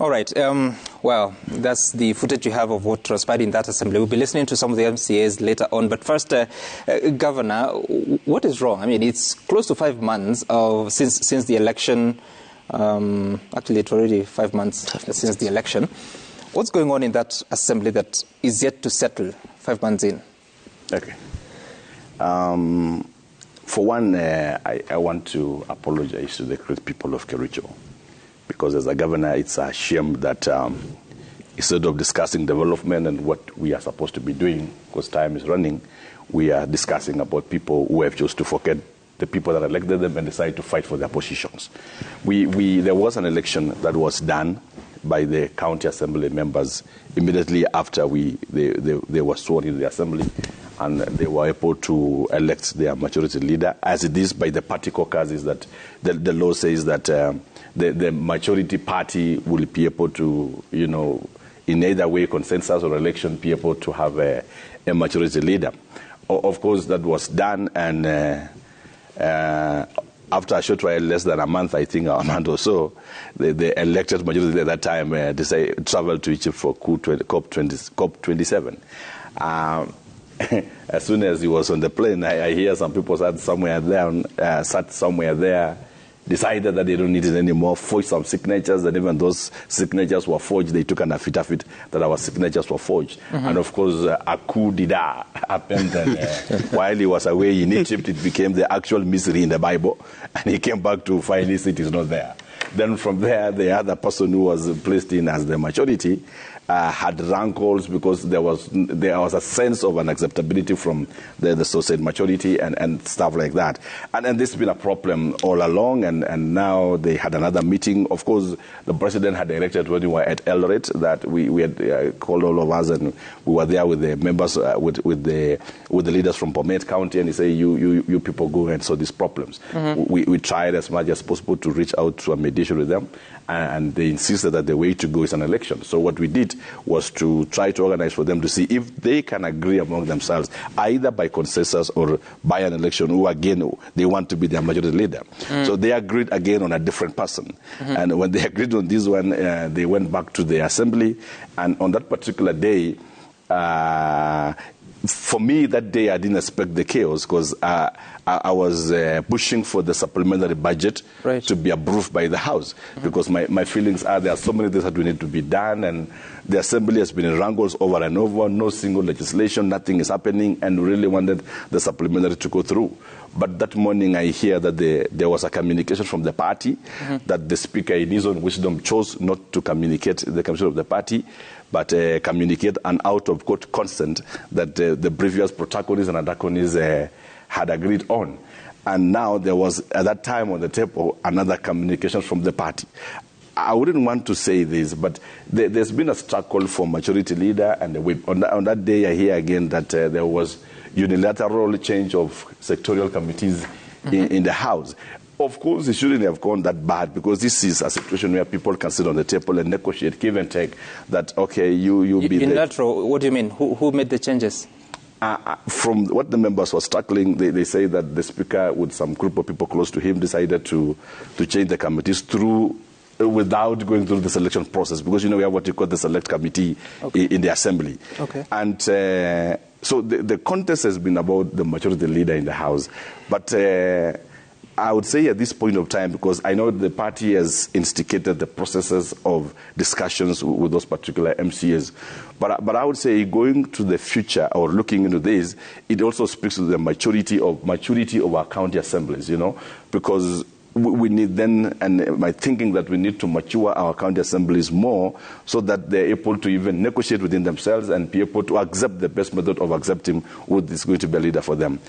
All right. Well, that's the footage you have of what transpired in that assembly. We'll be listening to some of the MCAs later on. But first, Governor, what is wrong? I mean, it's close to 5 months since the election. Actually, it's already 5 months since the election. What's going on in that assembly that is yet to settle 5 months in? Okay. For one, I want to apologize to the great people of Kericho, because as a governor, it's a shame that instead of discussing development and what we are supposed to be doing, because time is running, we are discussing about people who have chosen to forget the people that elected them and decide to fight for their positions. There was an election that was done by the county assembly members immediately after they were sworn in the assembly, and they were able to elect their majority leader, as it is by the party caucus. Is that the law says that the majority party will be able to, in either way, consensus or election, be able to have a majority leader. Of course, that was done, and after a short while, less than a month, I think, a month or so, the elected majority at that time traveled to Egypt for COP27. As soon as he was on the plane, I hear some people sat somewhere there, decided that they don't need it anymore, forged some signatures, and even those signatures were forged. They took an affidavit that our signatures were forged. Mm-hmm. And of course, a coup d'etat happened. And while he was away in Egypt, it became the actual mystery in the Bible. And he came back to find his seat is not there. Then from there, the other person who was placed in as the majority had wrangles, because there was a sense of unacceptability from the so-said majority and stuff like that. And this has been a problem all along, and now they had another meeting. Of course, the president had directed when we were at Eldoret that we had called all of us, and we were there with the members, with the leaders from Bomet County, and he said, you people go and solve these problems. Mm-hmm. We tried as much as possible to reach out to a mediation with them, and they insisted that the way to go is an election. So what we did was to try to organize for them to see if they can agree among themselves, either by consensus or by an election, who again they want to be their majority leader. So they agreed again on a different person. And when they agreed on this one, they went back to the assembly, and on that particular day, for me, that day, I didn't expect the chaos, because I was pushing for the supplementary budget to be approved by the House, because my feelings are there are so many things that we need to be done, and the Assembly has been in wrangles over and over, no single legislation, nothing is happening, and we really wanted the supplementary to go through. But that morning, I hear that there was a communication from the party, that the Speaker, in his own wisdom, chose not to communicate the commission of the party, but communicate an out-of-court consent that the previous protagonists and antagonists had agreed on. And now there was, at that time on the table, another communication from the party. I wouldn't want to say this, but there's been a struggle for majority leader and the whip. On that day, I hear again that there was unilateral change of sectorial committees in the House. Of course, it shouldn't have gone that bad, because this is a situation where people can sit on the table and negotiate, give and take, that, okay, you be unilateral, what do you mean? Who made the changes? From what the members were struggling, they say that the Speaker, with some group of people close to him, decided to change the committees without going through the selection process, because, we have what you call the select committee in the Assembly. Okay. And so the contest has been about the majority leader in the House. But I would say at this point of time, because I know the party has instigated the processes of discussions with those particular MCAs, but I would say going to the future or looking into this, it also speaks to the maturity of our county assemblies, because we need then, and my thinking that we need to mature our county assemblies more, so that they're able to even negotiate within themselves and be able to accept the best method of accepting who is going to be a leader for them.